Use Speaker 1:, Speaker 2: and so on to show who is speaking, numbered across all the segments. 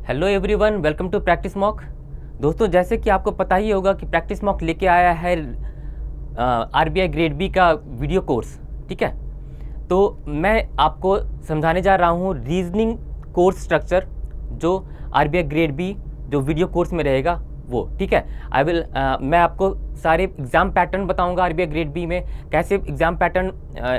Speaker 1: Hello everyone, welcome to practice mock. दोस्तों, जैसे कि आपको पता ही होगा कि प्रैक्टिस मॉक लेके आया है आरबीआई ग्रेड बी का वीडियो कोर्स। ठीक है, तो मैं आपको समझाने जा रहा हूँ रीजनिंग कोर्स स्ट्रक्चर जो आरबीआई ग्रेड बी जो वीडियो कोर्स में रहेगा वो। ठीक है, मैं आपको सारे एग्ज़ाम पैटर्न बताऊंगा आरबीआई ग्रेड बी में कैसे एग्ज़ाम पैटर्न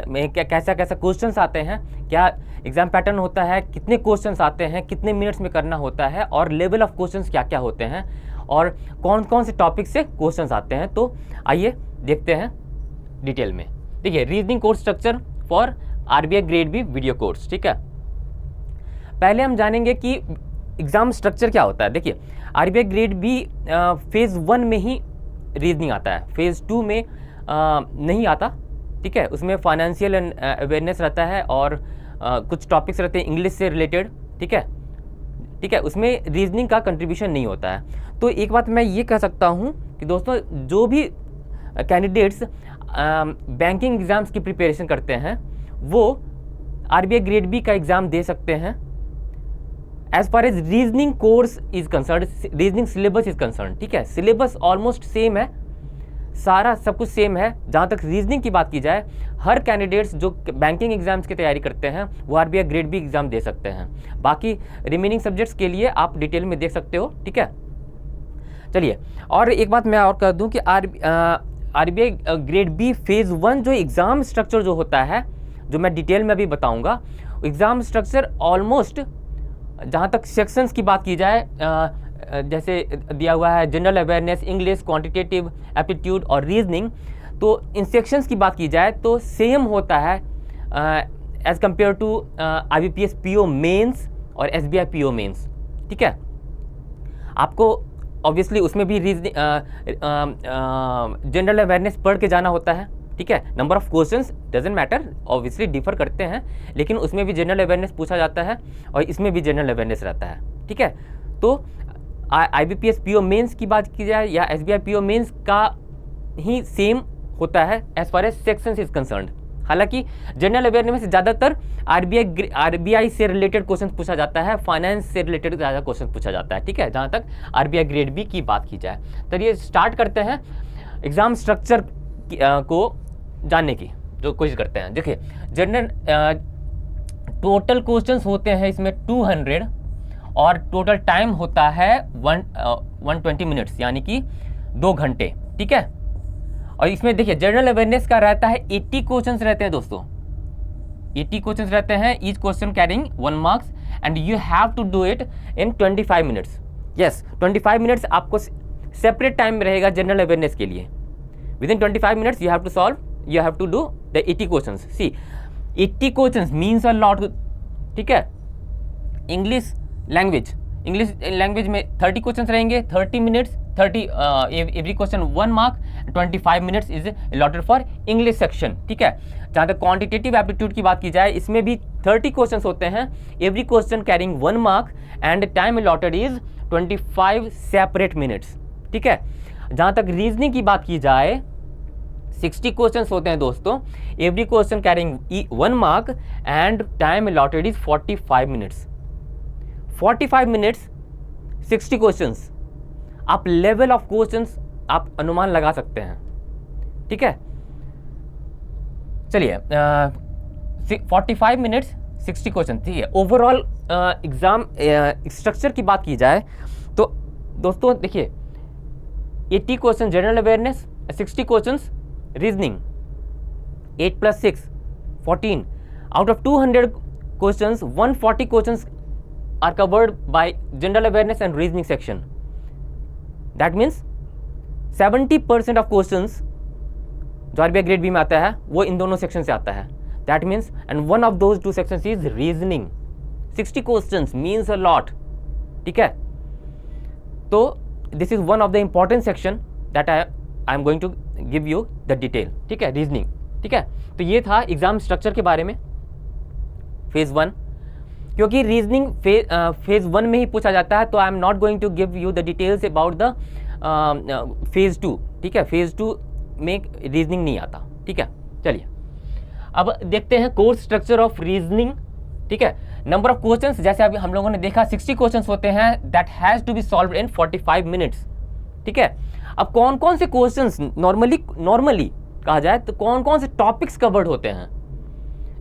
Speaker 1: में कैसा कैसा क्वेश्चंस आते हैं, क्या एग्ज़ाम पैटर्न होता है, कितने क्वेश्चंस आते हैं, कितने मिनट्स में करना होता है और लेवल ऑफ क्वेश्चंस क्या क्या होते हैं और कौन कौन से टॉपिक से क्वेश्चंस आते हैं। तो आइए देखते हैं डिटेल में। देखिए, reasoning course structure for RBI grade B video course. ठीक है, पहले हम जानेंगे कि एग्ज़ाम स्ट्रक्चर क्या होता है। देखिए, आरबीआई ग्रेड बी फेज़ 1 में ही रीजनिंग आता है, फेज़ 2 में नहीं आता। ठीक है, उसमें फाइनेंशियल अवेयरनेस रहता है और कुछ टॉपिक्स रहते हैं इंग्लिश से रिलेटेड। ठीक है, उसमें रीजनिंग का कंट्रीब्यूशन नहीं होता है। तो एक बात मैं ये कह सकता हूँ कि दोस्तों, जो भी कैंडिडेट्स बैंकिंग एग्ज़ाम्स की प्रिपरेशन करते हैं वो आरबीआई ग्रेड बी का एग्ज़ाम दे सकते हैं। As far as reasoning course is concern, reasoning syllabus is concern. ठीक है, सिलेबस ऑलमोस्ट सेम है, सारा सब कुछ सेम है। जहाँ तक रीजनिंग की बात की जाए, हर कैंडिडेट्स जो बैंकिंग एग्जाम्स की तैयारी करते हैं वो आरबीआई ग्रेड बी एग्जाम दे सकते हैं। बाकी रिमेनिंग सब्जेक्ट्स के लिए आप डिटेल में देख सकते हो। ठीक है, चलिए, और एक बात मैं और कर दूं कि आरबीआई ग्रेड बी फेज़ 1 जो एग्ज़ाम स्ट्रक्चर जो होता है, जो मैं डिटेल में अभी बताऊंगा, एग्ज़ाम स्ट्रक्चर ऑलमोस्ट, जहाँ तक सेक्शंस की बात की जाए, जैसे दिया हुआ है general awareness, English, quantitative aptitude और रीजनिंग, तो इन सेक्शंस की बात की जाए तो सेम होता है as compare to IBPS PO mains और एसबीआई पीओ मेंस। ठीक है, आपको ऑब्वियसली उसमें भी रीजनिंग जनरल अवेयरनेस पढ़ के जाना होता है। ठीक है, number of questions doesn't matter, obviously differ करते हैं, लेकिन उसमें भी जनरल अवेयरनेस पूछा जाता है और इसमें भी जनरल अवेयरनेस रहता है। ठीक है, तो आईबीपीएस पीओ मेंस की बात की जाए या एसबीआई पीओ मेंस का ही सेम होता है as far as sections is concerned. हालांकि जनरल अवेयरनेस में से ज़्यादातर आरबीआई से रिलेटेड क्वेश्चन पूछा जाता है, फाइनेंस से रिलेटेड ज़्यादा क्वेश्चन पूछा जाता है। ठीक है, जहाँ तक आरबीआई ग्रेड बी की बात की जाए। तो ये स्टार्ट करते हैं एग्ज़ाम स्ट्रक्चर को जानने की जो कोशिश करते हैं। देखिए, जनरल टोटल क्वेश्चंस होते हैं इसमें 200 और टोटल टाइम होता है 120 मिनट्स, यानी कि 2 घंटे। ठीक है, और इसमें देखिए जनरल अवेयरनेस का रहता है 80 क्वेश्चंस रहते हैं दोस्तों, 80 क्वेश्चंस रहते हैं, each question carrying 1 marks and you have to do it in 25 minutes. Yes, 25 minutes आपको सेपरेट टाइम रहेगा जनरल अवेयरनेस के लिए। Within 25 minutes you have to solve, you have to do the 80 questions. See, 80 questions means a lot. ठीक है, English language में 30 questions रहेंगे, 30 minutes, 30 every question 1 mark, 25 minutes is allotted for English section. ठीक है, जहाँ तक क्वांटिटेटिव एप्टीट्यूड की बात की जाए, इसमें भी 30 क्वेश्चंस होते हैं, every question carrying 1 mark and time allotted is 25 separate minutes. ठीक है, जहाँ तक रीजनिंग की बात की जाए, 60 क्वेश्चंस होते हैं दोस्तों, every question carrying 1 mark and time allotted is 45 minutes. 45 minutes 60 questions, आप लेवल ऑफ क्वेश्चंस आप अनुमान लगा सकते हैं। ठीक है, चलिए, 45 मिनट्स 60 क्वेश्चन। ठीक है, ओवरऑल एग्जाम स्ट्रक्चर की बात की जाए तो दोस्तों देखिए, 80 question general awareness, 60 questions reasoning, 8 + 6 14। Out of 200 questions, 140 questions are covered by general awareness and reasoning section. That means 70% of questions जो आरबीआई ग्रेड बी में आता है वो इन दोनों सेक्शन से आता है। That means and one of those 2 sections is reasoning. 60 questions means a lot. ठीक है, तो this is one of the important section that I am going to give you the detail. ठीक है, रीजनिंग। ठीक है, तो ये था एग्जाम स्ट्रक्चर के बारे में फेज़ 1। क्योंकि रीजनिंग फेज़ 1 में ही पूछा जाता है, तो I am not going to give you the details about the phase 2। ठीक है, फेज़ 2 में रीजनिंग नहीं आता। ठीक है, चलिए अब देखते हैं कोर्स स्ट्रक्चर ऑफ रीजनिंग। ठीक है, नंबर ऑफ क्वेश्चंस जैसे अभी हम लोगों ने देखा 60 क्वेश्चंस होते हैं that has to be solved in 45 minutes. ठीक है, अब कौन कौन से क्वेश्चंस नॉर्मली कहा जाए तो कौन कौन से टॉपिक्स कवर्ड होते हैं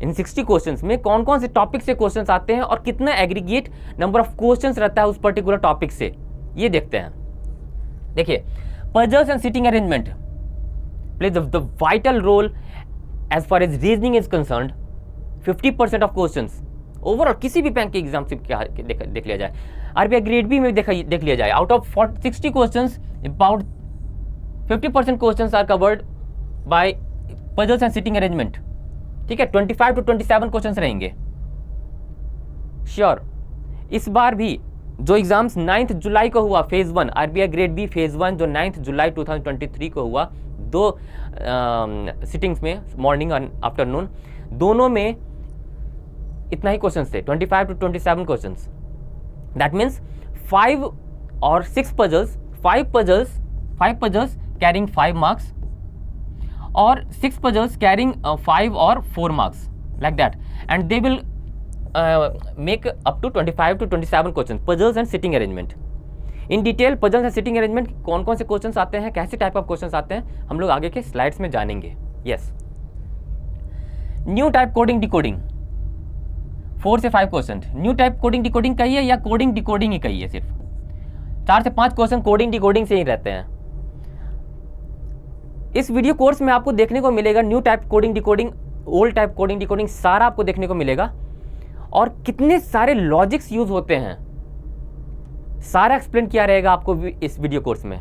Speaker 1: इन 60 क्वेश्चंस में, कौन कौन से टॉपिक से क्वेश्चंस आते हैं और कितना एग्रीगेट नंबर ऑफ क्वेश्चंस रहता है उस पर्टिकुलर टॉपिक से, ये देखते हैं। देखिए, puzzles and sitting arrangement play the vital role as far as reasoning is concerned. 50% of questions overall किसी भी बैंक के एग्जाम से देख लिया जाए, आरबीआई ग्रेड बी में देख लिया जाए, out of 60 questions about 50% questions are covered by puzzles and sitting arrangement. ठीक है, 25 to 27 क्वेश्चंस रहेंगे श्योर। इस बार भी जो एग्जाम्स 9 जुलाई को हुआ phase 1 RBI grade B phase 1 जो 9 जुलाई 2023 को हुआ, 2 सिटिंग्स में मॉर्निंग और आफ्टरनून, दोनों में इतना ही क्वेश्चंस थे, 25 to 27 क्वेश्चंस। दैट मीन्स 5 और 6 पजल्स, 5 पजल्स कैरिंग 5 मार्क्स और 6 puzzles carrying 5 or 4 marks like that, and they will make up to 25 to 27 questions, puzzles and sitting arrangement. In detail puzzles and sitting arrangement कौन कौन से questions आते हैं, कैसे type of questions आते हैं, हम लोग आगे के स्लाइड्स में जानेंगे। Yes, new type coding decoding 4 से 5 question. New type coding decoding कहिए या कोडिंग डिकोडिंग ही कहिए, सिर्फ 4 से 5 क्वेश्चन कोडिंग डिकोडिंग से ही रहते हैं। इस वीडियो कोर्स में आपको देखने को मिलेगा new type coding decoding, old type coding decoding, सारा आपको देखने को मिलेगा और कितने सारे लॉजिक्स यूज होते हैं सारा एक्सप्लेन किया रहेगा आपको इस वीडियो कोर्स में।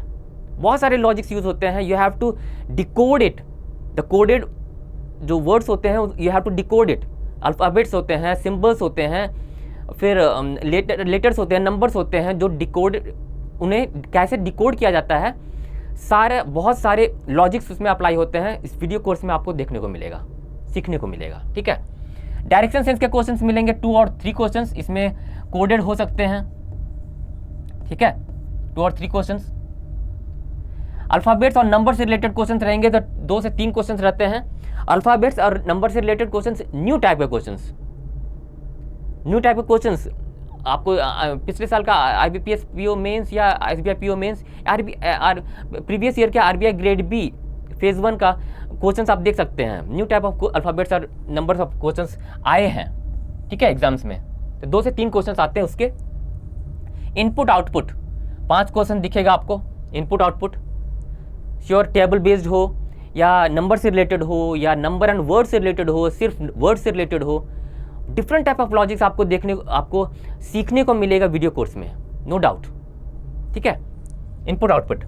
Speaker 1: बहुत सारे लॉजिक्स यूज होते हैं, you have to decode it, the coded जो वर्ड्स होते हैं you have to decode it. Alphabets होते हैं, सिंबल्स होते हैं, फिर लेटर्स होते हैं, नंबर्स होते हैं जो डिकोड, उन्हें कैसे डिकोड किया जाता है, बहुत सारे लॉजिक्स उसमें अप्लाई होते हैं। इस वीडियो कोर्स में आपको देखने को मिलेगा, सीखने को मिलेगा। ठीक है, डायरेक्शन सेंस के क्वेश्चंस मिलेंगे 2 और 3 क्वेश्चंस, इसमें कोडेड हो सकते हैं। ठीक है, 2 और 3 क्वेश्चंस। अल्फ़ाबेट्स और नंबर से रिलेटेड क्वेश्चंस रहेंगे तो 2 से 3 क्वेश्चंस रहते हैं। अल्फ़ाबेट्स और नंबर से रिलेटेड क्वेश्चंस, न्यू टाइप के क्वेश्चंस, आपको पिछले साल का आईबीपीएस पीओ मेंस या SBI PO mains, previous year के आरबीआई ग्रेड बी फेज 1 का क्वेश्चंस आप देख सकते हैं। न्यू टाइप ऑफ अल्फ़ाबेट्स और नंबर्स ऑफ क्वेश्चंस आए हैं। ठीक है, एग्जाम्स में तो 2 से 3 क्वेश्चंस आते हैं उसके। इनपुट आउटपुट 5 क्वेश्चन दिखेगा आपको। Input output sure table based हो या नंबर से रिलेटेड हो या नंबर एंड वर्ड से रिलेटेड हो, सिर्फ वर्ड से रिलेटेड हो, डिफरेंट टाइप ऑफ लॉजिक्स आपको सीखने को मिलेगा वीडियो कोर्स में, नो डाउट। ठीक है, इनपुट आउटपुट।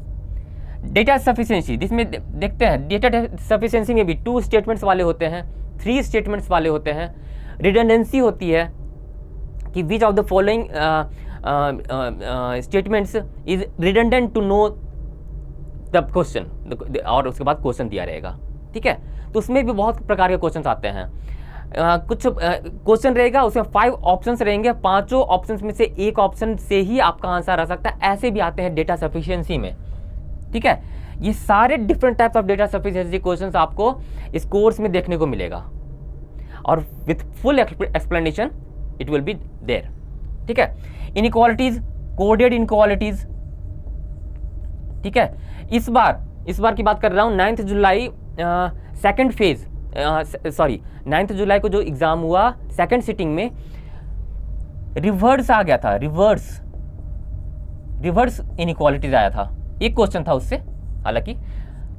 Speaker 1: डेटा सफिशिएंसी, जिसमें देखते हैं डेटा सफिशिएंसी में भी 2 स्टेटमेंट्स वाले होते हैं, 3 स्टेटमेंट्स वाले होते हैं। रिडंडेंसी होती है कि which of the following statements is redundant to know the question, और उसके बाद क्वेश्चन दिया रहेगा। ठीक है, तो उसमें भी बहुत प्रकार के क्वेश्चन आते हैं। कुछ क्वेश्चन रहेगा उसमें 5 ऑप्शंस रहेंगे, 5 ऑप्शंस में से एक ऑप्शन से ही आपका आंसर आ सकता है, ऐसे भी आते हैं डेटा सफिशिएंसी में। ठीक है, ये सारे different types of data sufficiency questions आपको इस कोर्स में देखने को मिलेगा और with full explanation it will be there. ठीक है, इनइक्वालिटीज, कोडेड इनइक्वालिटीज। ठीक है, इस बार की बात कर रहा हूँ 9 जुलाई सेकेंड फेज, 9 जुलाई को जो एग्जाम हुआ सेकंड सिटिंग में रिवर्स आ गया था, रिवर्स इनइक्वालिटीज आया था। एक क्वेश्चन था उससे, हालांकि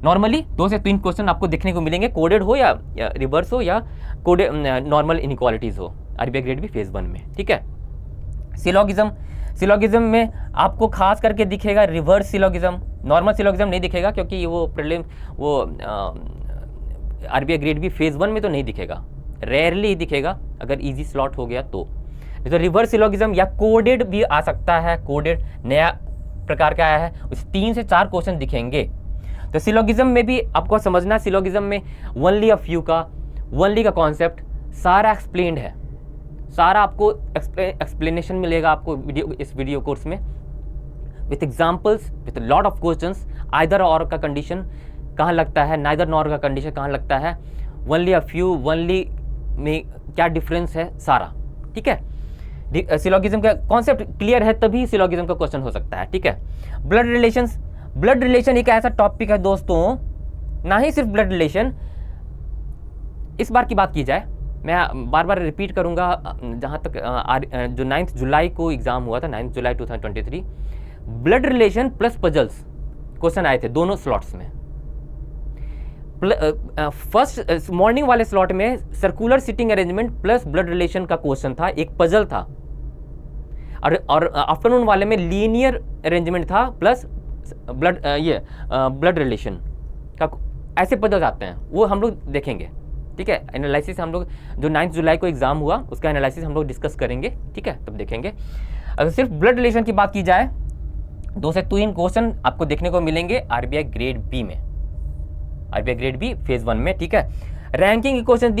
Speaker 1: नॉर्मली 2 से 3 क्वेश्चन आपको देखने को मिलेंगे, कोडेड हो या रिवर्स हो या कोडेड नॉर्मल इनइक्वालिटीज हो, आरबीआई ग्रेड बी फेज 1 में। ठीक है, सिलोगिज्म में आपको खास करके दिखेगा रिवर्स सिलोगिज्म, नॉर्मल सिलोगिज्म नहीं दिखेगा क्योंकि वो prelim RBI grade B phase 1 में तो नहीं दिखेगा, रेयरली दिखेगा अगर इजी स्लॉट हो गया तो रिवर्स सिलोगिज्म या कोडेड भी आ सकता है, कोडेड नया प्रकार का आया है, उस 3 से 4 क्वेश्चन दिखेंगे। तो सिलोगिज्म में भी आपको समझना, सिलोगिज्म में वनली का कॉन्सेप्ट सारा एक्सप्लेन्ड है, सारा आपको एक्सप्लेनेशन मिलेगा आपको इस वीडियो कोर्स में with examples, with lot of questions. Either और का कंडीशन कहाँ लगता है, नाइदर नॉर का कंडीशन कहाँ लगता है, वनली में क्या डिफरेंस है, सारा। ठीक है, सिलोगिज्म का कॉन्सेप्ट क्लियर है तभी सिलोगिज्म का क्वेश्चन हो सकता है, ठीक है। ब्लड रिलेशंस, ब्लड रिलेशन एक ऐसा टॉपिक है दोस्तों, ना ही सिर्फ ब्लड रिलेशन, इस बार की बात की जाए, मैं बार बार रिपीट करूंगा, जहाँ तक जो 9 जुलाई को एग्जाम हुआ था, 9 जुलाई 2023, blood relation plus puzzles question आए थे दोनों स्लॉट्स में। फर्स्ट मॉर्निंग वाले स्लॉट में circular sitting arrangement plus blood relation का क्वेश्चन था, एक पजल था, और आफ्टरनून वाले में लीनियर अरेंजमेंट था प्लस ब्लड रिलेशन का, ऐसे पजल आते हैं, वो हम लोग देखेंगे, ठीक है। एनालिसिस हम लोग जो 9 जुलाई को एग्जाम हुआ उसका एनालिसिस हम लोग डिस्कस करेंगे, ठीक है, तब देखेंगे। अगर सिर्फ ब्लड रिलेशन की बात की जाए, 2 से 3 क्वेश्चन आपको देखने को मिलेंगे आरबीआई ग्रेड बी में, आरबीआई ग्रेड बी फेज 1 में, ठीक है। रैंकिंग के क्वेश्चन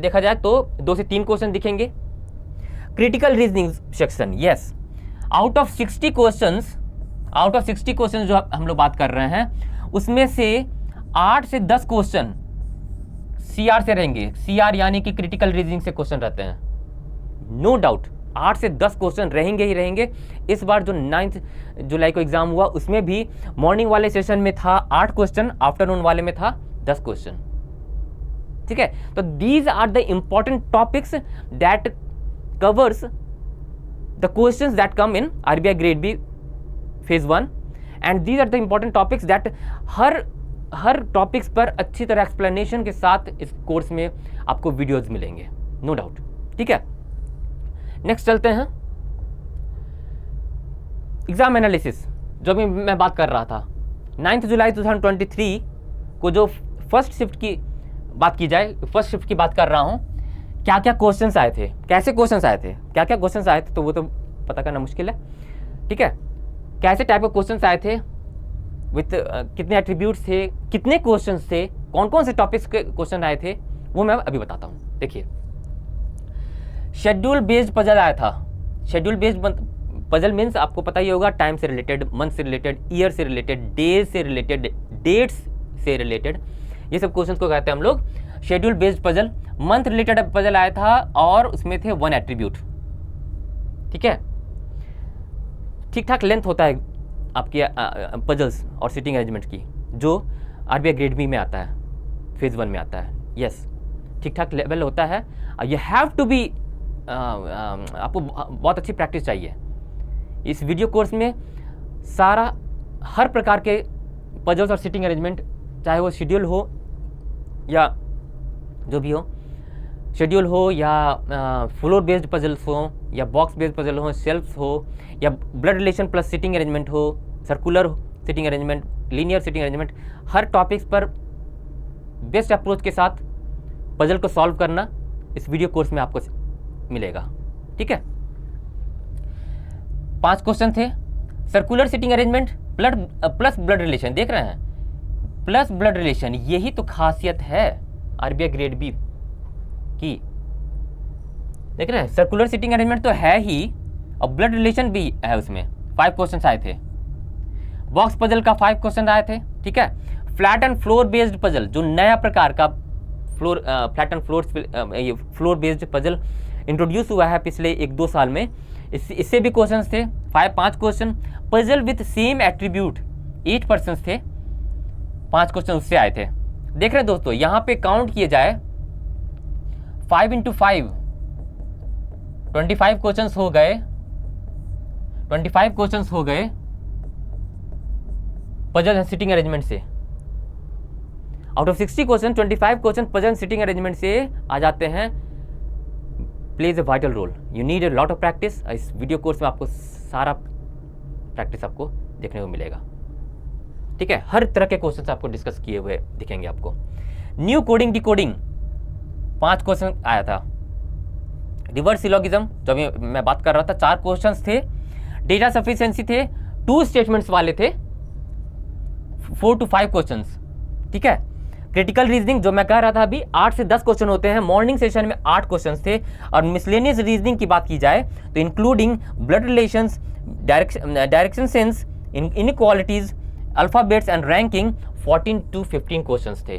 Speaker 1: देखा जाए तो 2 से 3 क्वेश्चन दिखेंगे। Critical reasoning section, yes, out of 60 question जो हम लोग बात कर रहे हैं, उसमें से 8 से 10 क्वेश्चन सीआर से रहेंगे। सीआर यानी कि क्रिटिकल रीजनिंग से क्वेश्चन रहते हैं, नो डाउट 8 से 10 क्वेश्चन रहेंगे ही रहेंगे। इस बार जो 9 जुलाई को एग्जाम हुआ उसमें भी मॉर्निंग वाले सेशन में था 8 क्वेश्चन, आफ्टरनून वाले में था 10 क्वेश्चन, ठीक है। तो these are the important topics that covers the questions that come in RBI grade B phase 1, and these are the important topics that हर टॉपिक्स पर अच्छी तरह एक्सप्लेनेशन के साथ इस कोर्स में आपको वीडियोज मिलेंगे, नो डाउट, ठीक है। नेक्स्ट चलते हैं, एग्जाम एनालिसिस, जो अभी मैं बात कर रहा था। 9 जुलाई 2023 को जो फर्स्ट शिफ्ट की बात की जाए, फर्स्ट शिफ्ट की बात कर रहा हूं, क्या क्या क्वेश्चंस आए थे, कैसे क्वेश्चंस आए थे, क्या क्या क्वेश्चंस आए थे, तो वो तो पता करना मुश्किल है, ठीक है। कैसे टाइप के क्वेश्चंस आए थे, विथ कितने एट्रीब्यूट्स थे, कितने क्वेश्चंस थे, कौन कौन से टॉपिक्स के क्वेश्चन आए थे, वो मैं अभी बताता हूँ। देखिए, शेड्यूल बेस्ड पजल आया था। शेड्यूल बेस्ड पजल मीन्स आपको पता ही होगा, टाइम से रिलेटेड, मंथ से रिलेटेड, ईयर से रिलेटेड, डेज से रिलेटेड, डेट्स से रिलेटेड, ये सब क्वेश्चंस को कहते हैं हम लोग schedule based puzzle. Month related puzzle आया था और उसमें थे 1 एट्रीब्यूट, ठीक है। ठीक ठाक लेंथ होता है आपकी पजल्स और सिटिंग अरेंजमेंट की, जो आरबीआई ग्रेड बी में आता है, फेज 1 में आता है, यस, ठीक ठाक लेवल होता है। यू हैव टू बी, आपको बहुत अच्छी प्रैक्टिस चाहिए। इस वीडियो कोर्स में सारा हर प्रकार के पजल्स और सिटिंग अरेंजमेंट, चाहे वो शेड्यूल हो या जो भी हो, शेड्यूल हो या फ्लोर बेस्ड पजल्स हो या बॉक्स बेस्ड पजल हो, शेल्फ्स हो या blood relation plus sitting arrangement हो, circular sitting arrangement, linear sitting arrangement, हर टॉपिक्स पर बेस्ट अप्रोच के साथ पजल को सॉल्व करना इस वीडियो कोर्स में आपको मिलेगा, ठीक है। 5 क्वेश्चन थे। Circular sitting arrangement plus blood relation, देख रहे हैं, प्लस ब्लड रिलेशन, यही तो खासियत है आरबीआई ग्रेड बी की, देख रहे हैं। सर्कुलर सिटिंग अरेंजमेंट तो है ही और ब्लड रिलेशन भी है, उसमें 5 क्वेश्चन आए थे। बॉक्स पजल का 5 क्वेश्चन आए थे, ठीक है। Flat and floor based puzzle, जो नया प्रकार का flat and floor based puzzle introduce हुआ है पिछले 1-2 साल में, इससे भी क्वेश्चंस थे 5 question. Puzzle with same attribute 8% थे, 5 क्वेश्चन उससे आए थे। देख रहे हैं दोस्तों, यहाँ पे काउंट किए जाए 5 into 5, 25 क्वेश्चंस हो गए, 25 क्वेश्चंस हो गए पजल एंड सिटिंग अरेंजमेंट से। Out of 60 question 25 question puzzle and sitting arrangement से आ जाते हैं, plays a vital role. You need a lot of practice. इस वीडियो कोर्स में आपको सारा प्रैक्टिस आपको देखने को मिलेगा, ठीक है। हर तरह के क्वेश्चन आपको डिस्कस किए हुए दिखेंगे आपको। न्यू कोडिंग डिकोडिंग 5 क्वेश्चन आया था। रिवर्स सिलोगिज्म, जो अभी मैं बात कर रहा था, 4 क्वेश्चंस थे। डेटा सफिशिएंसी थे, 2 स्टेटमेंट्स वाले थे, 4 to 5 क्वेश्चंस, ठीक है। क्रिटिकल रीजनिंग, जो मैं कह रहा था अभी, 8 से 10 क्वेश्चन होते हैं। मॉर्निंग सेशन में 8 क्वेश्चंस थे। और मिसलेनियस रीजनिंग की बात की जाए तो including blood relations, direction sense, inequalities, alphabets and ranking, 14 to 15 questions थे,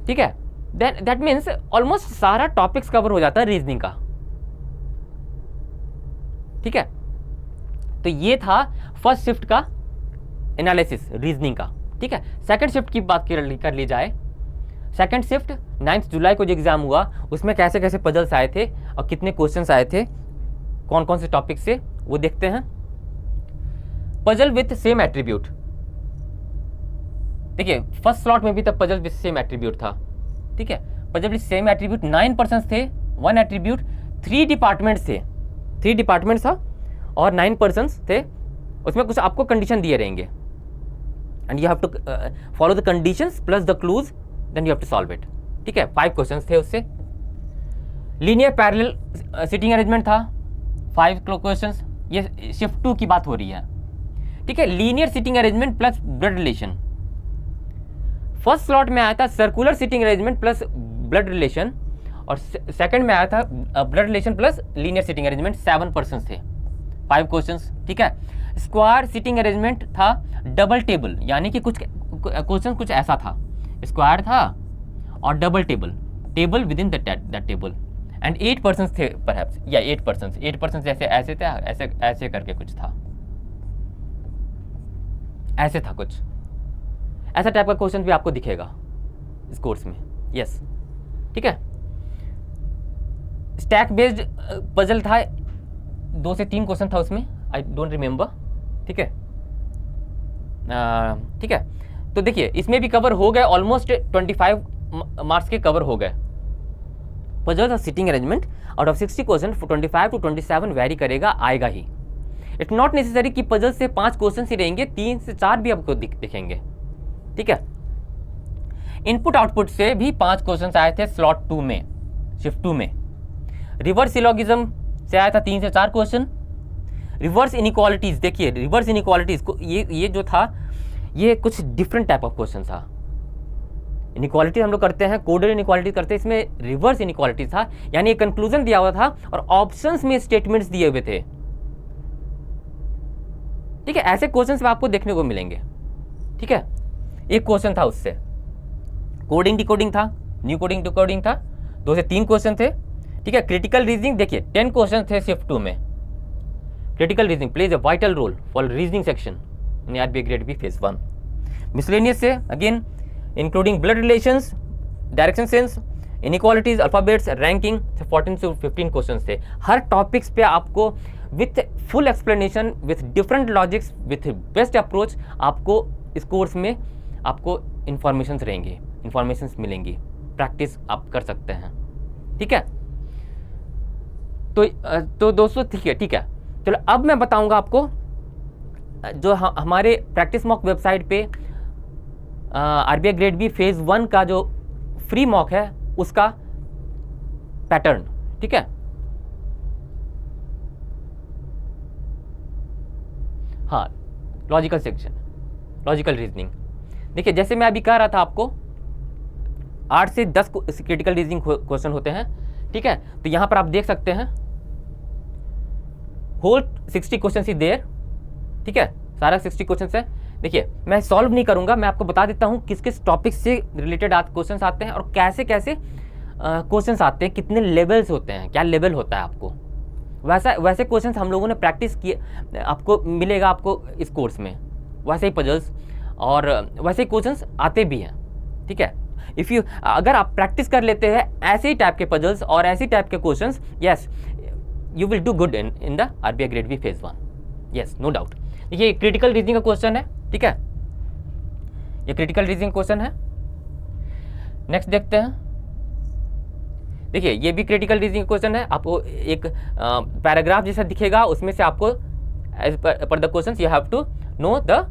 Speaker 1: ठीक है। दैट मीन्स ऑलमोस्ट सारा टॉपिक्स कवर हो जाता है रीजनिंग का, ठीक है। तो ये था फर्स्ट शिफ्ट का एनालिसिस रीजनिंग का, ठीक है। सेकंड शिफ्ट की बात कर ली जाए, सेकंड शिफ्ट 9 जुलाई को जो एग्जाम हुआ उसमें कैसे कैसे पजल्स आए थे और कितने क्वेश्चंस आए थे, कौन कौन से टॉपिक से, वो देखते हैं। पजल विथ सेम एट्रीब्यूट, देखिए फर्स्ट स्लॉट में भी तब पजल विथ सेम एट्रीब्यूट था, ठीक है। Puzzle with same attribute 9 persons थे, 1 एट्रीब्यूट, 3 डिपार्टमेंट्स थे, 3 डिपार्टमेंट्स था और 9 पर्सन्स थे। उसमें कुछ आपको कंडीशन दिए रहेंगे and you have to follow the conditions plus the clues, then you have to solve it, ठीक है। 5 क्वेश्चंस थे उससे। लीनियर पैरेलल सिटिंग अरेंजमेंट था, 5 क्वेश्चंस। ये शिफ्ट 2 की बात हो रही है, ठीक है। Linear sitting arrangement plus blood relation, first slot में आया था circular sitting arrangement plus blood relation और सेकंड में आया था blood relation plus linear sitting arrangement. 7 persons थे, 5 क्वेश्चंस, ठीक है। स्क्वायर सिटिंग अरेंजमेंट था, डबल टेबल, यानी कि कुछ क्वेश्चन कुछ ऐसा था, स्क्वायर था और double table with in that table and 8 persons थे परहैप्स, या 8 पर्सन्स जैसे ऐसे थे, ऐसे करके कुछ था, ऐसे था कुछ, ऐसा टाइप का क्वेश्चन भी आपको दिखेगा इस कोर्स में, यस, ठीक है। स्टैक बेस्ड पजल था, 2 से 3 क्वेश्चन था उसमें, आई डोंट रिमेंबर, ठीक है, ठीक है। तो देखिए इसमें भी कवर हो गए, ऑलमोस्ट 25 मार्क्स के कवर हो गए। पजल था sitting arrangement, out of 60 question 25 to 27 very करेगा, आएगा ही। इट्स नॉट नेसेसरी कि पजल से 5 क्वेश्चन ही रहेंगे, 3 से 4 भी आपको दिखेंगे, ठीक है। इनपुट आउटपुट से भी 5 क्वेश्चन आए थे स्लॉट 2 में, शिफ्ट 2 में। रिवर्स सिलोगिज्म से आया था 3 से 4 क्वेश्चन। रिवर्स इनइक्वालिटीज, देखिए रिवर्स इनइक्वालिटीज को ये जो था ये कुछ डिफरेंट टाइप ऑफ क्वेश्चन था। इनइक्वालिटी हम लोग करते हैं, कोडेड इनइक्वालिटी करते हैं, इसमें रिवर्स इनइक्वालिटी था, यानी एक कंक्लूजन दिया हुआ था और ऑप्शंस में स्टेटमेंट्स दिए हुए थे, ठीक है। ऐसे क्वेश्चंस आपको देखने को मिलेंगे, ठीक है। एक क्वेश्चन था उससे, कोडिंग डिकोडिंग था, न्यू कोडिंग डिकोडिंग था, 2 से 3 क्वेश्चन थे, ठीक है। क्रिटिकल रीजनिंग देखिए 10 क्वेश्चन थे शिफ्ट 2 में। Critical reasoning plays a vital role for reasoning section in RBI grade B phase 1। Miscellaneous से again including blood relations, direction sense, inequalities, alphabets, ranking, 14 से 15 क्वेश्चन थे। हर टॉपिक्स पे आपको with full explanation, with different logics, with best approach आपको इस course में आपको इंफॉर्मेशन रहेंगे, इंफॉर्मेशन मिलेंगी, प्रैक्टिस आप कर सकते हैं, ठीक है। तो दोस्तों ठीक है। चलो अब मैं बताऊंगा आपको जो हमारे प्रैक्टिस मॉक वेबसाइट पे आरबीआई ग्रेड बी फेज 1 का जो फ्री मॉक है उसका पैटर्न, ठीक है। हाँ, लॉजिकल सेक्शन, लॉजिकल रीजनिंग, देखिए जैसे मैं अभी कह रहा था आपको 8 से 10 क्रिटिकल रीजनिंग क्वेश्चन होते हैं, ठीक है। तो यहां पर आप देख सकते हैं होल 60 क्वेश्चन ही देयर, ठीक है, सारा 60 क्वेश्चन है। देखिए मैं सॉल्व नहीं करूंगा, मैं आपको बता देता हूं किस किस टॉपिक से रिलेटेड क्वेश्चन आते हैं और कैसे कैसे क्वेश्चन आते हैं, कितने लेवल्स होते हैं, क्या लेवल होता है आपको, वैसे क्वेश्चन हम लोगों ने प्रैक्टिस किए, आपको मिलेगा आपको इस कोर्स में, वैसे ही पजल्स और वैसे ही क्वेश्चंस आते भी हैं, ठीक है। अगर आप प्रैक्टिस कर लेते हैं ऐसे ही टाइप के पजल्स और ऐसे ही टाइप के questions, yes you will do good in the RBI grade B phase 1, yes no doubt. ये क्रिटिकल रीजनिंग का क्वेश्चन है, ठीक है, ये क्रिटिकल रीजनिंग क्वेश्चन है। नेक्स्ट देखते हैं, देखिए ये भी क्रिटिकल रीजनिंग क्वेश्चन है। आपको एक पैराग्राफ जैसा दिखेगा, उसमें से आपको as per the question you have to know the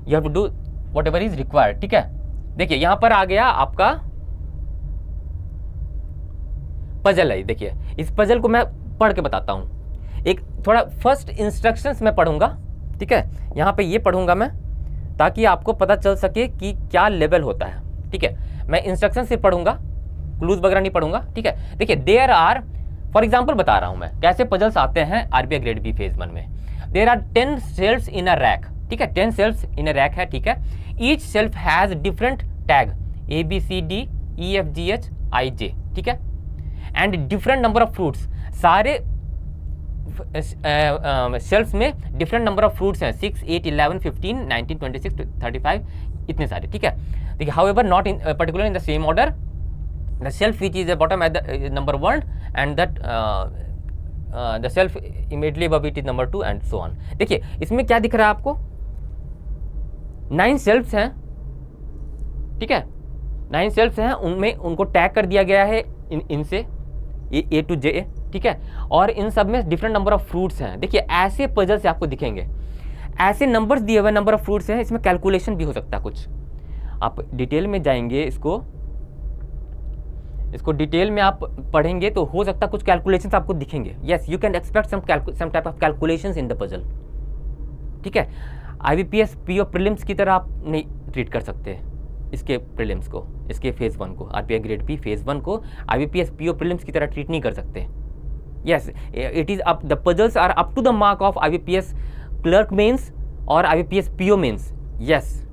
Speaker 1: you have to do whatever is required, ठीक है। देखिए यहां पर आ गया आपका पजल है, देखिए इस पजल को मैं पढ़ के बताता हूं। एक थोड़ा फर्स्ट इंस्ट्रक्शंस में पढ़ूंगा, ठीक है, यहां पे ये पढ़ूंगा मैं ताकि आपको पता चल सके कि क्या लेवल होता है, ठीक है। मैं इंस्ट्रक्शन से पढ़ूंगा, क्लूज वगैरह नहीं पढ़ूंगा, ठीक है। देखिए देयर आर, फॉर एग्जाम्पल बता रहा हूं मैं कैसे पजल्स आते हैं आरबीआई ग्रेड बी फेज 1 में। There are 10 shelves in a rack, ठीक है, 10 सेल्फ्स इन अ रैक है, ठीक है। Each self has different tag A B C D EFGHIJ, ठीक है। And different number of fruits, सारे शेल्फ्स में डिफरेंट नंबर ऑफ फ्रूट्स हैं, 6, 8, 11, 15, 19, 26, 35, इतने सारे, ठीक है। देखिए, however not in particular in the same order, the shelf which is the bottom at the number 1 and that the shelf immediately above it is number 2 and so on. देखिए इसमें क्या दिख रहा है आपको, 9 शेल्फ्स हैं, ठीक है, 9 शेल्फ्स हैं, उनमें उनको टैग कर दिया गया है इनसे A to J, ठीक है, और इन सब में डिफरेंट नंबर ऑफ फ्रूट्स हैं। देखिए ऐसे पजल से आपको दिखेंगे, ऐसे नंबर्स दिए हुए नंबर ऑफ फ्रूट्स हैं, इसमें कैलकुलेशन भी हो सकता है कुछ। आप डिटेल में जाएंगे, इसको डिटेल में आप पढ़ेंगे तो हो सकता है कुछ कैलकुलेशंस आपको दिखेंगे। Yes, you can expect some type of calculations in the puzzle, ठीक है। IBPS PO प्रीलिम्स की तरह आप नहीं ट्रीट कर सकते इसके प्रीलिम्स को, इसके फेज़ 1 को, RBI ग्रेड बी फेज़ 1 को IBPS PO प्रीलिम्स की तरह ट्रीट नहीं कर सकते। Yes, it is up, the puzzles are up to the mark of IBPS clerk mains और IBPS PO mains. Yes,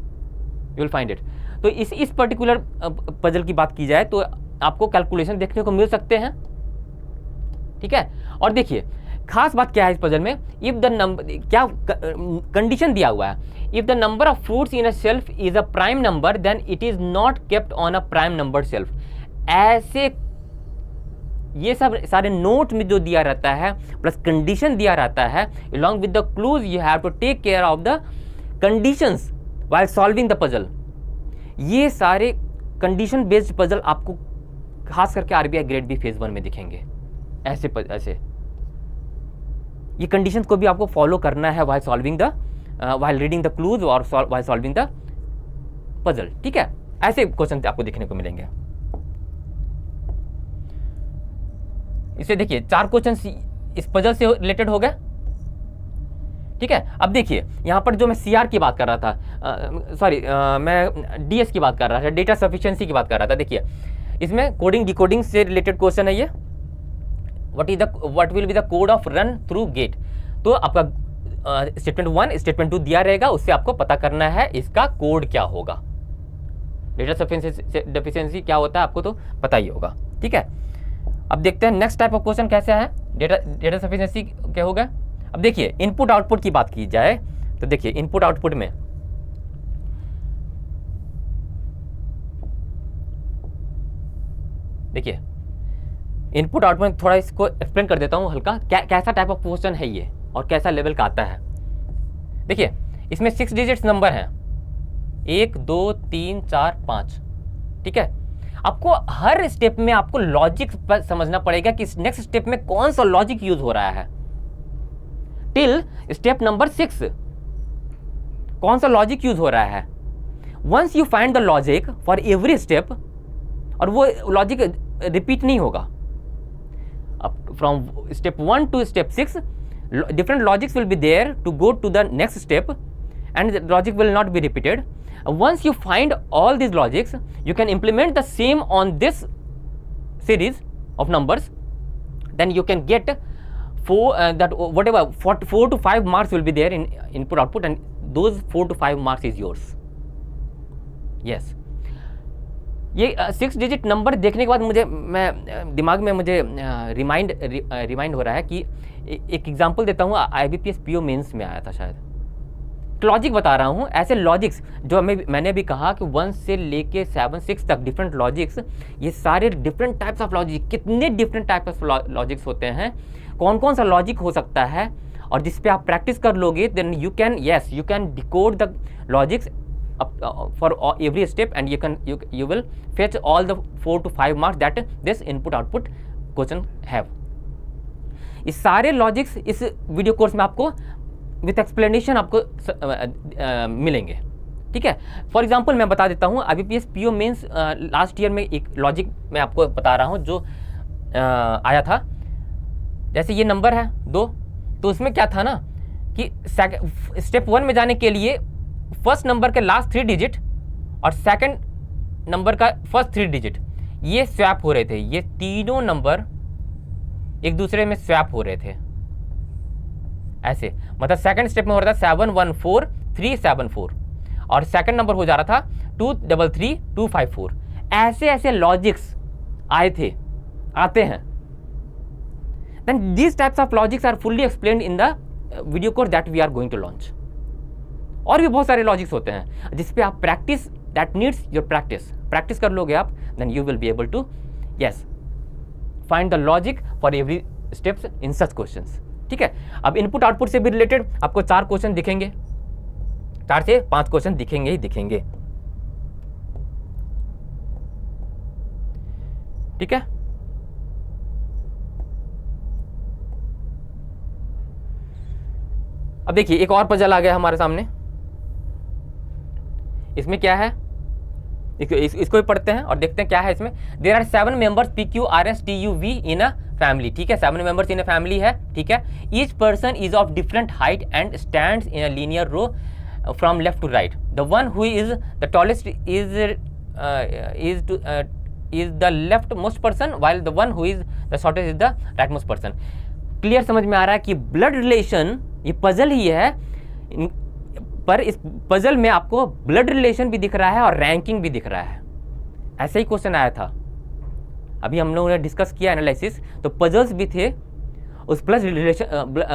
Speaker 1: you will find it. तो इस particular puzzle की बात की जाए तो आपको कैलकुलेशन देखने को मिल सकते हैं, ठीक है। और देखिए खास बात क्या है इस पजल में, इफ द नंबर, क्या कंडीशन दिया हुआ है, if the number of fruits in a shelf is a prime number then it is not kept on a prime number shelf. ऐसे ये सब सारे नोट में जो दिया रहता है प्लस कंडीशन दिया रहता है, along with the clues you have to take care of the conditions while solving the puzzle। ये सारे कंडीशन बेस्ड पजल आपको खास करके RBI ग्रेड बी फेज 1 में दिखेंगे। ऐसे ये कंडीशंस को भी आपको फॉलो करना है while solving the while reading the clues और while solving the puzzle, ठीक है। ऐसे क्वेश्चन आपको देखने को मिलेंगे। इसे देखिए 4 क्वेश्चन इस पजल से रिलेटेड हो गए, ठीक है। अब देखिए यहाँ पर जो मैं CR की बात कर रहा था, मैं DS की बात कर रहा था, डेटा सफिशिएंसी की बात कर रहा था। देखिए इसमें कोडिंग डिकोडिंग से रिलेटेड क्वेश्चन है ये। What will be the code of run through gate. तो आपका स्टेटमेंट 1 स्टेटमेंट 2 दिया रहेगा, उससे आपको पता करना है इसका कोड क्या होगा। डेटा सफिशिएंसी क्या होता है आपको तो पता ही होगा, ठीक है। अब देखते हैं नेक्स्ट टाइप ऑफ क्वेश्चन कैसा है, डेटा सफिशिएंसी क्या होगा। अब देखिए इनपुट आउटपुट की बात की जाए तो देखिए इनपुट आउटपुट में देखिए इनपुट आउटपुट थोड़ा इसको एक्सप्लेन कर देता हूं हल्का, कैसा टाइप ऑफ क्वेश्चन है ये और कैसा लेवल का आता है। देखिए इसमें 6 डिजिट्स नंबर हैं, 1 2 3 4 5, ठीक है। आपको हर स्टेप में आपको लॉजिक समझना पड़ेगा कि नेक्स्ट स्टेप में कौन सा लॉजिक यूज हो रहा है। टिल स्टेप नंबर 6 कौन सा लॉजिक यूज हो रहा है। Once you find the logic for every step, और वो लॉजिक रिपीट नहीं होगा। अब from step 1 to step 6 different logics will be there to go to the next step and the logic will not be repeated. Once you find all these logics, you can implement the same on this series of numbers, then you can get four to 5 marks will be there in input output, and those 4 to 5 marks is yours. Yes, ये 6 digit number देखने के बाद दिमाग में मुझे remind हो रहा है कि एक एग्जांपल देता हूँ, IBPS PO मेंस में आया था शायद। लॉजिक बता रहा हूँ, ऐसे लॉजिक्स जो मैंने भी कहा कि 1 से लेके 7 6 तक डिफरेंट लॉजिक्स, ये सारे डिफरेंट टाइप्स ऑफ लॉजिक, कितने डिफरेंट टाइप ऑफ लॉजिक्स होते हैं, कौन कौन सा लॉजिक हो सकता है, और जिस पे आप प्रैक्टिस कर लोगे then you can decode the logics for every step and you will fetch all the 4 to 5 marks that this input output question have। इस सारे लॉजिक्स इस वीडियो कोर्स में आपको विथ एक्सप्लेनेशन आपको मिलेंगे, ठीक है। फॉर एग्जांपल मैं बता देता हूँ, IBPS PO mains last year में एक लॉजिक मैं आपको बता रहा हूँ जो आया था। जैसे ये नंबर है 2, तो उसमें क्या था ना कि स्टेप 1 में जाने के लिए फर्स्ट नंबर के लास्ट 3 डिजिट और सेकंड नंबर का फर्स्ट 3 डिजिट ये स्वैप हो रहे थे। ये तीनों नंबर एक दूसरे में स्वैप हो रहे थे ऐसे, मतलब सेकंड स्टेप में हो रहा था 714 374 और सेकंड नंबर हो जा रहा था 233 254। ऐसे ऐसे लॉजिक्स आए थे, आते हैं, then these types of logics are fully explained in the video course that we are going to launch. और भी बहुत सारे लॉजिक्स होते हैं जिस पे आप practice, that needs your practice कर लोगे आप, then you will be able to yes find the logic for every steps in such questions. ठीक है, अब इनपुट आउटपुट से भी रिलेटेड आपको 4 क्वेश्चन दिखेंगे, 4 से 5 क्वेश्चन दिखेंगे ही दिखेंगे। ठीक है, अब देखिए एक और पजल आ गया हमारे सामने। इसमें क्या है, इसको भी पढ़ते हैं और देखते हैं क्या है इसमें। There are 7 members PQRSTUV in a family. ठीक है, 7 मेंबर्स इन अ फैमिली है। ठीक है, each person is of different height and stands in a linear row from left to right. The one who is the tallest is the left most person while the one who is the shortest is the right most person। Clear समझ में आ रहा है कि blood relation ये puzzle ही है, पर इस puzzle में आपको ब्लड रिलेशन भी दिख रहा है और रैंकिंग भी दिख रहा है। ऐसे ही क्वेश्चन आया था, अभी हम लोगों ने डिस्कस किया एनालिसिस, तो पजल्स भी थे उस प्लस रिलेशन,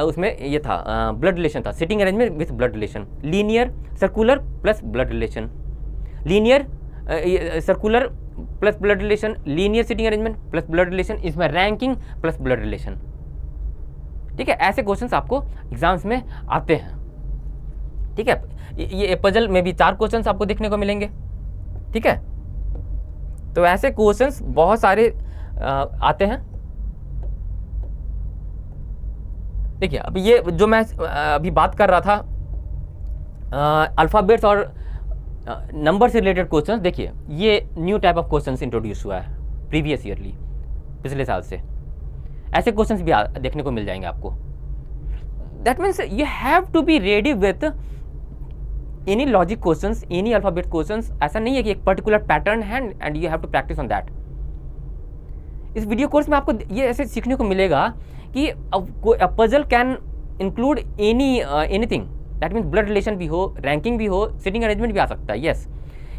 Speaker 1: उसमें ये था ब्लड रिलेशन था, sitting arrangement with blood relation, linear circular plus blood relation, linear circular plus blood relation, linear sitting arrangement plus blood relation, इसमें रैंकिंग प्लस ब्लड रिलेशन। ठीक है, ऐसे क्वेश्चंस आपको एग्जाम्स में आते हैं। ठीक है, ये पजल में भी 4 क्वेश्चंस आपको देखने को मिलेंगे। ठीक है, तो ऐसे क्वेश्चंस बहुत सारे आते हैं। देखिए, अब ये जो मैं अभी बात कर रहा था अल्फ़ाबेट्स और नंबर से रिलेटेड क्वेश्चंस, देखिए ये new type of questions introduce हुआ है प्रीवियस ईयरली, पिछले साल से। ऐसे क्वेश्चंस भी देखने को मिल जाएंगे आपको। That means you have to be ready with any logic questions, any alphabet questions. ऐसा नहीं है कि एक पर्टिकुलर पैटर्न है and you have to practice on that. इस वीडियो कोर्स में आपको ये ऐसे सीखने को मिलेगा कि puzzle can include anything. That means blood relation भी हो, रैंकिंग भी हो, सिटिंग अरेंजमेंट भी आ सकता है। Yes,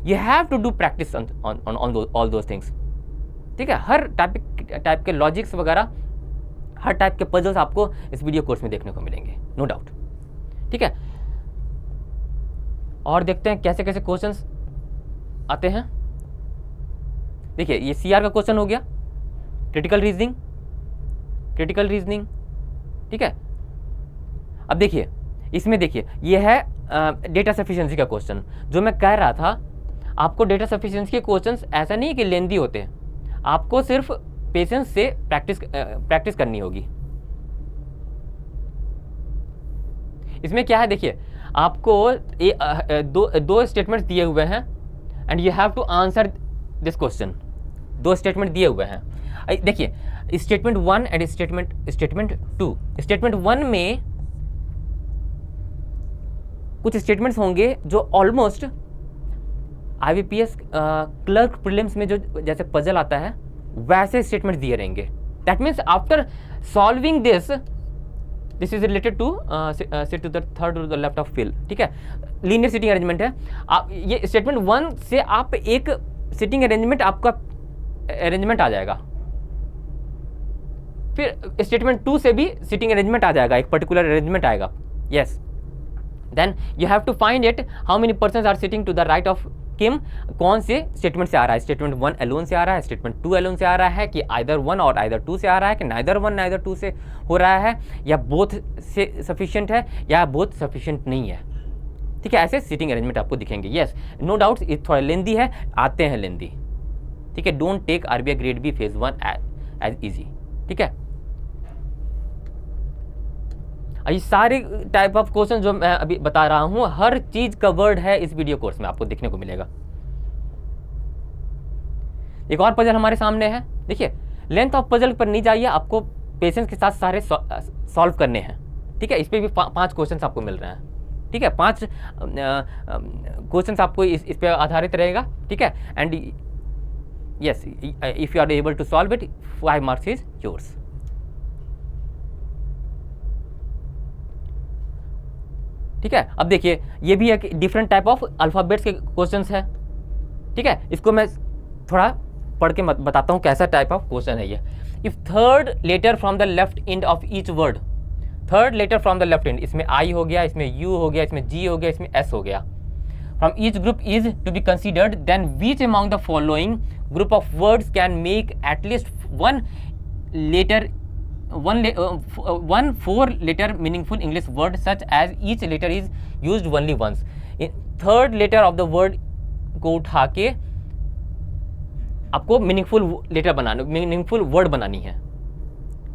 Speaker 1: you have to do practice on all those things. ठीक है, हर टाइप के लॉजिक्स वगैरह, हर टाइप के पजल्स आपको इस वीडियो कोर्स में देखने को मिलेंगे, नो डाउट। ठीक है, और देखते हैं कैसे कैसे क्वेश्चंस आते हैं। देखिए, ये CR का क्वेश्चन हो गया, क्रिटिकल रीजनिंग। ठीक है, अब देखिए इसमें, देखिए ये है डेटा सफिशिएंसी का क्वेश्चन। जो मैं कह रहा था आपको, डेटा सफिशिएंसी के क्वेश्चंस ऐसा नहीं है कि लेंदी होते हैं, आपको सिर्फ पेशेंस से प्रैक्टिस करनी होगी। इसमें क्या है, देखिए आपको दो स्टेटमेंट्स दिए हुए हैं and you have to answer this question. 2 statement दिए हुए हैं। देखिए, स्टेटमेंट 1 एंड स्टेटमेंट 2। स्टेटमेंट 1 में कुछ स्टेटमेंट्स होंगे जो ऑलमोस्ट IBPS क्लर्क प्रीलिम्स में जो जैसे पजल आता है वैसे स्टेटमेंट दिए रहेंगे। That means after solving this is related to sit to the third to the left of fill. ठीक है, लीनियर सिटिंग अरेंजमेंट है। आप ये स्टेटमेंट 1 से आप एक सिटिंग अरेंजमेंट, आपका अरेंजमेंट आ जाएगा, फिर स्टेटमेंट 2 से भी सिटिंग अरेंजमेंट आ जाएगा, एक पर्टिकुलर अरेंजमेंट आएगा। Yes, then you have to find it how many persons are sitting to the right of Kim. कौन से स्टेटमेंट से आ रहा है, स्टेटमेंट 1 अलोन से आ रहा है, स्टेटमेंट 2 अलोन से आ रहा है, कि आइदर 1 और आइदर 2 से आ रहा है, कि नाइदर 1 नाइदर 2 से हो रहा है, या बोथ से सफिशिएंट है या बोथ सफिशिएंट नहीं है। ठीक है, ऐसे सिटिंग अरेंजमेंट आपको दिखेंगे। यस, नो डाउट ये थोड़ा लेंदी है, आते हैं लेंदी। ठीक है, don't take RBI grade B phase 1 as easy. ठीक है, ये सारे टाइप ऑफ क्वेश्चन जो मैं अभी बता रहा हूं, हर चीज कवर्ड है इस वीडियो कोर्स में, आपको देखने को मिलेगा। एक और पजल हमारे सामने है। देखिए, लेंथ ऑफ पजल पर नहीं जाइए, आपको पेशेंस के साथ सारे सॉल्व करने हैं। ठीक है, इस पे भी 5 क्वेश्चन आपको मिल रहे हैं। ठीक है, 5 क्वेश्चन आपको इस पे आधारित रहेगा। ठीक है, and yes, if you are able to solve it, 5 marks is yours. ठीक है, अब देखिए ये भी एक डिफरेंट टाइप ऑफ अल्फ़ाबेट्स के क्वेश्चंस है। ठीक है, इसको मैं थोड़ा पढ़ के बताता हूँ कैसा टाइप ऑफ क्वेश्चन है ये। If third letter from the left end of each word, third letter from the left end, इसमें आई हो गया, इसमें यू हो गया, इसमें जी हो गया, इसमें एस हो गया, from each group is to be considered, then which among the following group of words can make at least one letter one 4-letter meaningful English word such as each letter is used only once। Third letter of the word को उठा के आपको meaningful letter बनाना, meaningful word बनानी है,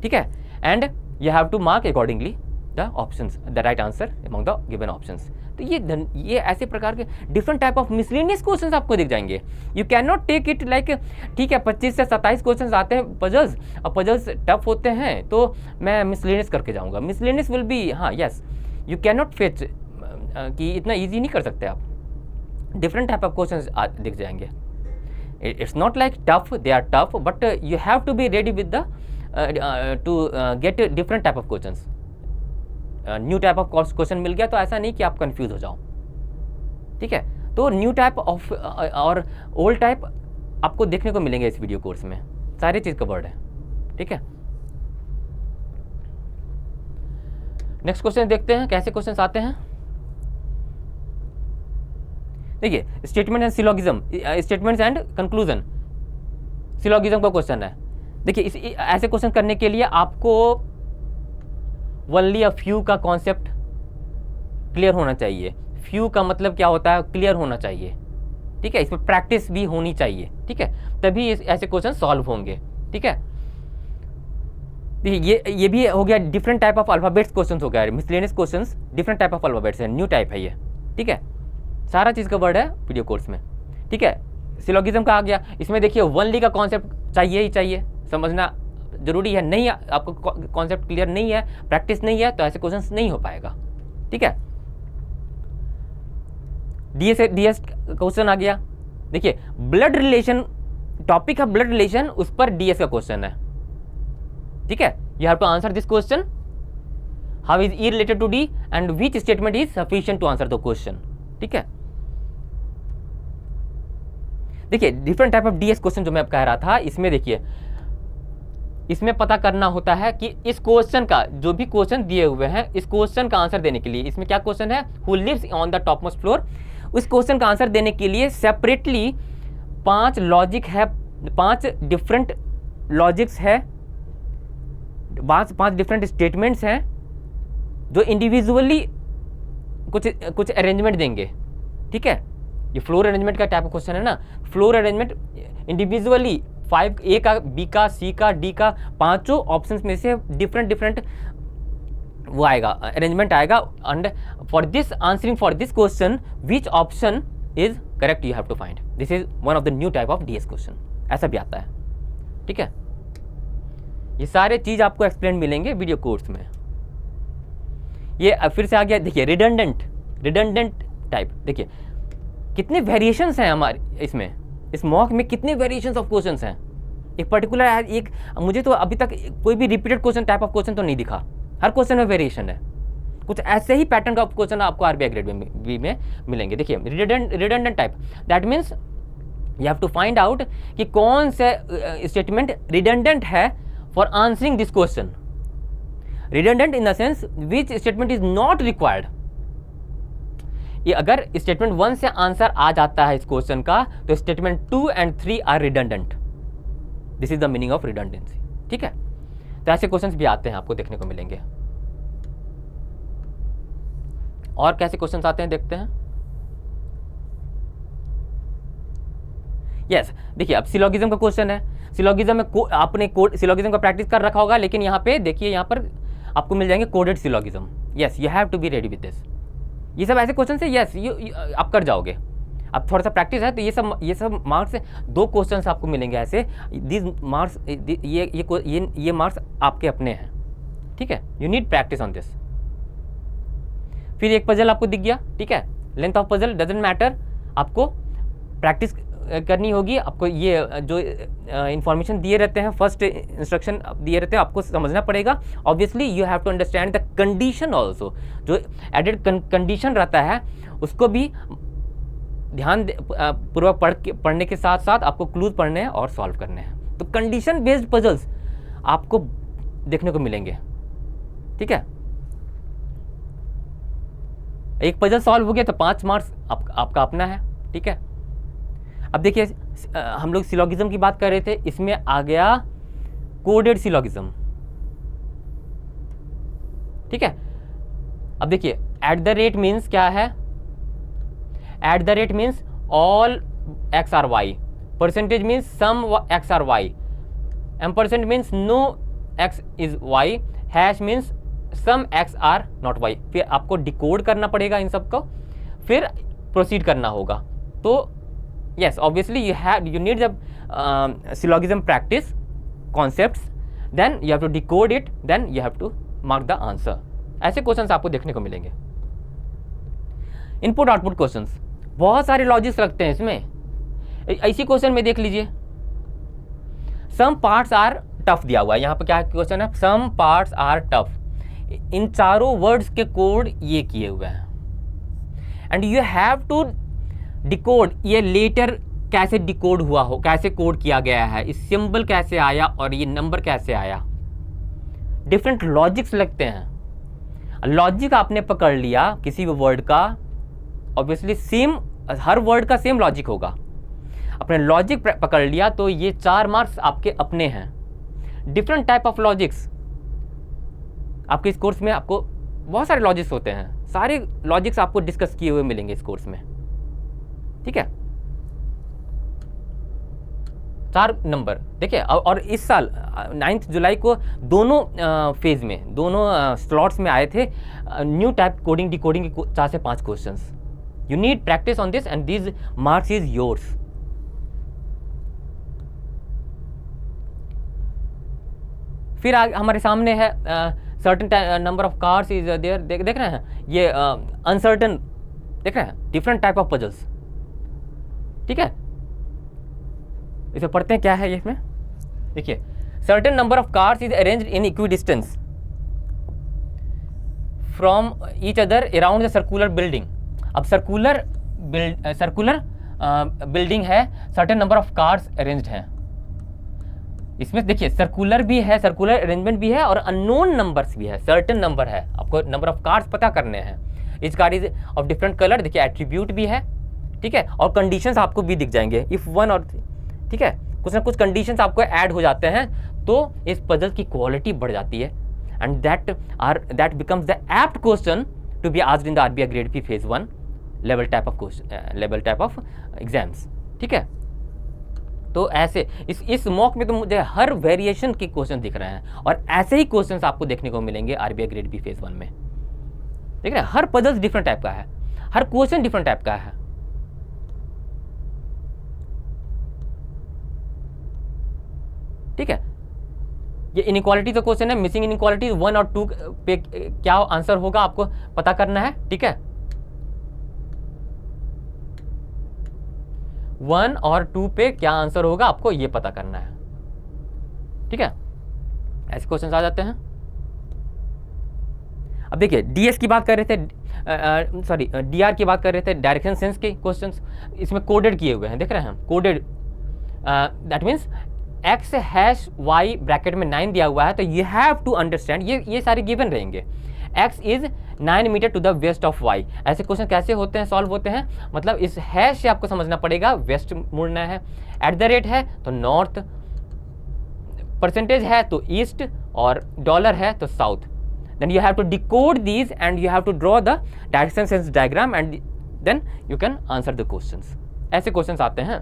Speaker 1: ठीक है। And you have to mark accordingly the options, the right answer among the given options. तो ये ऐसे प्रकार के different type of miscellaneous questions आपको दिख जाएंगे। You can not take it like, ठीक है 25 से 27 क्वेश्चंस आते हैं पजल्स, और पजल्स टफ होते हैं तो मैं मिसलेनियस करके जाऊंगा। मिसलेनियस विल बी, हाँ yes, you can not fetch कि इतना ईजी नहीं कर सकते आप, डिफरेंट टाइप ऑफ क्वेश्चंस दिख जाएंगे। It's not like tough, they are tough, but you have to be ready with the to get different type of questions. New type of question मिल गया तो ऐसा नहीं कि आप कंफ्यूज हो जाओ, ठीक है। तो न्यू टाइप ऑफ और ओल्ड टाइप आपको देखने को मिलेंगे इस वीडियो कोर्स में, सारी चीज़ कवर्ड है, ठीक है। नेक्स्ट क्वेश्चन देखते हैं कैसे क्वेश्चंस आते हैं। देखिए statement and syllogism, statements and conclusion, syllogism का क्वेश्चन है। देखिए ऐसे क्वेश्चन करने के लिए आपको ओनली अ फ्यू का कॉन्सेप्ट क्लियर होना चाहिए। फ्यू का मतलब क्या होता है, क्लियर होना चाहिए, ठीक है। इसमें प्रैक्टिस भी होनी चाहिए, ठीक है, तभी ऐसे क्वेश्चन सॉल्व होंगे, ठीक है। देखिए ये भी हो गया different type of alphabets questions हो गया, miscellaneous questions different type of alphabets है, न्यू टाइप है ये, ठीक है। सारा चीज़ का वर्ड है वीडियो कोर्स में, ठीक है। सिलोगिज्म का आ गया, इसमें देखिए ओनली का कॉन्सेप्ट चाहिए ही चाहिए, समझना जरूरी है। नहीं आपको कॉन्सेप्ट क्लियर नहीं है, प्रैक्टिस नहीं है, तो ऐसे क्वेश्चंस नहीं हो पाएगा, ठीक है। डीएस क्वेश्चन आ गया। देखिए ब्लड रिलेशन, टॉपिक है ब्लड रिलेशन, उस पर डीएस का क्वेश्चन है, ठीक है। You have to answer this question, how is E related to D and which statement is sufficient to answer the question, ठीक है। देखिए different type of DS question जो मैं अब कह रहा था, इसमें देखिए इसमें पता करना होता है कि इस क्वेश्चन का, जो भी क्वेश्चन दिए हुए हैं, इस क्वेश्चन का आंसर देने के लिए, इसमें क्या क्वेश्चन है, who lives on the top most floor, उस क्वेश्चन का आंसर देने के लिए सेपरेटली 5 लॉजिक है, 5 डिफरेंट लॉजिक्स है, 5 डिफरेंट स्टेटमेंट्स हैं जो इंडिविजुअली कुछ अरेंजमेंट देंगे, ठीक है। ये फ्लोर अरेंजमेंट का टाइप ऑफ क्वेश्चन है ना, फ्लोर अरेंजमेंट इंडिविजुअली 5, ए का, बी का, सी का, डी का, 5 ऑप्शंस में से डिफरेंट वो आएगा, अरेंजमेंट आएगा। And for this answering for this question which option is correct you have to find, this is one of the new type of DS question, ऐसा भी आता है, ठीक है। ये सारे चीज आपको एक्सप्लेन मिलेंगे वीडियो कोर्स में। ये फिर से आ गया, देखिए रिडंडेंट टाइप, देखिए कितने वेरिएशंस हैं हमारे इसमें, इस मॉक में कितने वेरिएशंस ऑफ क्वेश्चंस हैं। एक पर्टिकुलर एक, मुझे तो अभी तक कोई भी repeated question type of question तो नहीं दिखा, हर क्वेश्चन में वेरिएशन है। कुछ ऐसे ही पैटर्न का क्वेश्चन आपको आरबीआई ग्रेड में मिलेंगे। देखिए redundant type, that means you have to find out कि कौन से स्टेटमेंट रिडंडेंट है for answering this question. Redundant in the sense which statement is not required. ये अगर स्टेटमेंट 1 से आंसर आ जाता है इस क्वेश्चन का, तो statement 2 and 3 are redundant. This is the meaning of redundancy, ठीक है। तो ऐसे क्वेश्चंस भी आते हैं, आपको देखने को मिलेंगे। और कैसे क्वेश्चंस आते हैं देखते हैं। यस देखिए अब सिलोगिज्म का क्वेश्चन है। सिलोगिज्म में आपने सिलोगिज्म का प्रैक्टिस कर रखा होगा, लेकिन यहाँ पे देखिए, यहाँ पर आपको मिल जाएंगे coded syllogism. Yes you have to be ready with this. ये सब ऐसे क्वेश्चन से यस आप कर जाओगे। अब थोड़ा सा प्रैक्टिस है तो ये सब मार्क्स 2 क्वेश्चन आपको मिलेंगे ऐसे। दिस मार्क्स ये मार्क्स आपके अपने हैं, ठीक है। You need practice on this. फिर एक पजल आपको दिख गया, ठीक है। Length of puzzle doesn't matter, आपको प्रैक्टिस करनी होगी। आपको ये जो इंफॉर्मेशन दिए रहते हैं, फर्स्ट इंस्ट्रक्शन दिए रहते हैं, आपको समझना पड़ेगा। Obviously you have to understand the condition also. जो एडेड कंडीशन रहता है उसको भी ध्यान पूर्वक पढ़ने के साथ साथ आपको क्लूज पढ़ने हैं और सॉल्व करने हैं। तो कंडीशन बेस्ड पजल्स आपको देखने को मिलेंगे, ठीक है। एक पजल सॉल्व हो गया तो 5 मार्क्स आपका अपना है, ठीक है। अब देखिए हम लोग सिलोगिज्म की बात कर रहे थे, इसमें आ गया कोडेड सिलोगिज्म, ठीक है। अब देखिए एट द रेट मीन्स क्या है, at the rate means all X are Y, percentage means some X are Y, ampersand means no X is Y, hash means some X are not Y. फिर आपको decode करना पड़ेगा इन सब को, फिर proceed करना होगा। तो यस ऑब्वियसली यू नीड जब syllogism practice concepts, then you have to decode it, then you have to mark the answer. ऐसे क्वेश्चंस आपको देखने को मिलेंगे। इनपुट आउटपुट क्वेश्चंस, बहुत सारे लॉजिक्स लगते हैं इसमें। इसी क्वेश्चन में देख लीजिए, सम पार्ट्स आर टफ दिया हुआ है। यहाँ पे क्या क्वेश्चन है, सम पार्ट्स आर टफ। इन चारों वर्ड्स के कोड ये किए हुए हैं and you have to decode, ये लेटर कैसे डिकोड हुआ हो, कैसे कोड किया गया है, इस सिंबल कैसे आया और ये नंबर कैसे आया। डिफरेंट लॉजिक्स लगते हैं। लॉजिक आपने पकड़ लिया किसी भी वर्ड का, ऑब्वियसली सेम, हर वर्ड का सेम लॉजिक होगा। अपने लॉजिक पकड़ लिया तो ये 4 मार्क्स आपके अपने हैं। डिफरेंट टाइप ऑफ लॉजिक्स आपके इस कोर्स में, आपको बहुत सारे लॉजिक्स होते हैं, सारे लॉजिक्स आपको डिस्कस किए हुए मिलेंगे इस कोर्स में, ठीक है। 4 नंबर देखिए। और इस साल 9 जुलाई को दोनों फेज में, दोनों स्लॉट्स में आए थे न्यू टाइप कोडिंग डिकोडिंग के 4 से 5 questions. You need practice on this and this marks is yours. फिर हमारे सामने है certain number of cars is there, देख रहे हैं ये अनसर्टन, देख रहे हैं डिफरेंट टाइप ऑफ पजल्स, ठीक है। इसे पढ़ते हैं क्या है ये इसमें, देखिए certain number of cars is arranged in equi distance from each other around the circular building. अब सर्कुलर बिल्डिंग है, certain number of cars arranged हैं। इसमें देखिए सर्कुलर भी है, सर्कुलर अरेंजमेंट भी है और अननोन नंबर्स भी है, सर्टेन नंबर है। आपको नंबर ऑफ कार्ड्स पता करने हैं। Etch card is of different colour, देखिए एट्रीब्यूट भी है, ठीक है। और कंडीशंस आपको भी दिख जाएंगे, इफ 1 और, ठीक है। कुछ ना कुछ कंडीशंस आपको ऐड हो जाते हैं तो इस पजल की क्वालिटी बढ़ जाती है and that becomes the apt question to be asked in the RBI grade P phase 1 level type of exams, ठीक है। तो ऐसे इस मॉक में तो मुझे हर वेरिएशन के क्वेश्चन दिख रहे हैं और ऐसे ही क्वेश्चंस आपको देखने को मिलेंगे आरबीआई ग्रेड बी फेज 1 में, देख रहे हैं। हर पजल्स डिफरेंट टाइप का है, हर क्वेश्चन डिफरेंट टाइप का है, ठीक है। ये इनइक्वालिटी का क्वेश्चन है, मिसिंग इनइक्वालिटी 1 और 2 पे क्या आंसर होगा आपको पता करना है, ठीक है। 1 और 2 पे क्या आंसर होगा आपको ये पता करना है, ठीक है। ऐसे क्वेश्चंस आ जाते हैं। अब देखिए डीएस की बात कर रहे थे, सॉरी डीआर की बात कर रहे थे, डायरेक्शन सेंस के क्वेश्चंस इसमें कोडेड किए हुए हैं, देख रहे हैं हम, coded. That means X hash Y bracket में 9 दिया हुआ है, तो यू हैव टू अंडरस्टैंड, ये सारे गिवन रहेंगे। X is 9 meter to the west of Y. ऐसे क्वेश्चन कैसे होते हैं, सॉल्व होते हैं, मतलब इस हैश से आपको समझना पड़ेगा वेस्ट मुड़ना है, एट द रेट है तो नॉर्थ, परसेंटेज है तो ईस्ट और डॉलर है तो south. Then you have to decode these and you have to draw the direction sense diagram and then you can answer the questions. ऐसे क्वेश्चंस आते हैं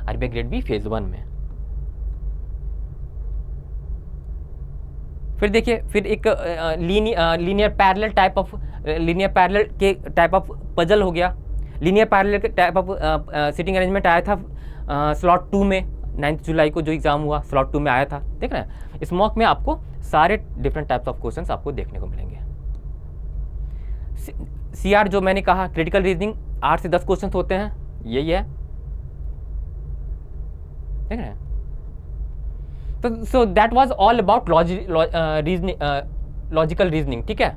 Speaker 1: आरबीआई ग्रेड बी फेज 1 में। फिर देखिए, फिर एक लीनियर पैरेलल के टाइप ऑफ पजल हो गया। लीनियर पैरेलल के टाइप ऑफ सिटिंग अरेंजमेंट आया था स्लॉट 2 में, 9 जुलाई को जो एग्जाम हुआ स्लॉट 2 में आया था, देख रहे हैं। इस मॉक में आपको सारे डिफरेंट टाइप्स ऑफ क्वेश्चंस आपको देखने को मिलेंगे। सीआर जो मैंने कहा, क्रिटिकल रीजनिंग 8 से 10 क्वेश्चंस होते हैं, यही है, देख रहे हैं। तो so that was all about logical reasoning, ठीक है,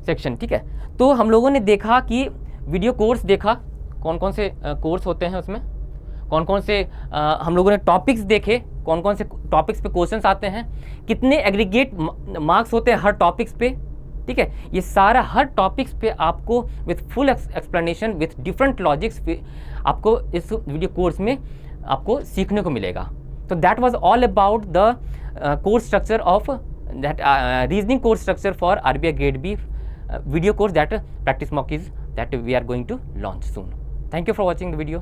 Speaker 1: सेक्शन, ठीक है। तो हम लोगों ने देखा कि वीडियो कोर्स देखा, कौन कौन से कोर्स होते हैं उसमें, कौन कौन से हम लोगों ने टॉपिक्स देखे, कौन कौन से टॉपिक्स पे क्वेश्चंस आते हैं, कितने एग्रीगेट मार्क्स होते हैं हर टॉपिक्स पे, ठीक है। ये सारा हर टॉपिक्स पे आपको with full explanation with different logics पे आपको इस वीडियो कोर्स में आपको सीखने को मिलेगा। तो that was all about the course structure of that reasoning course structure for RBI Grade B video course that practice mock is that we are going to launch soon. Thank you for watching the video.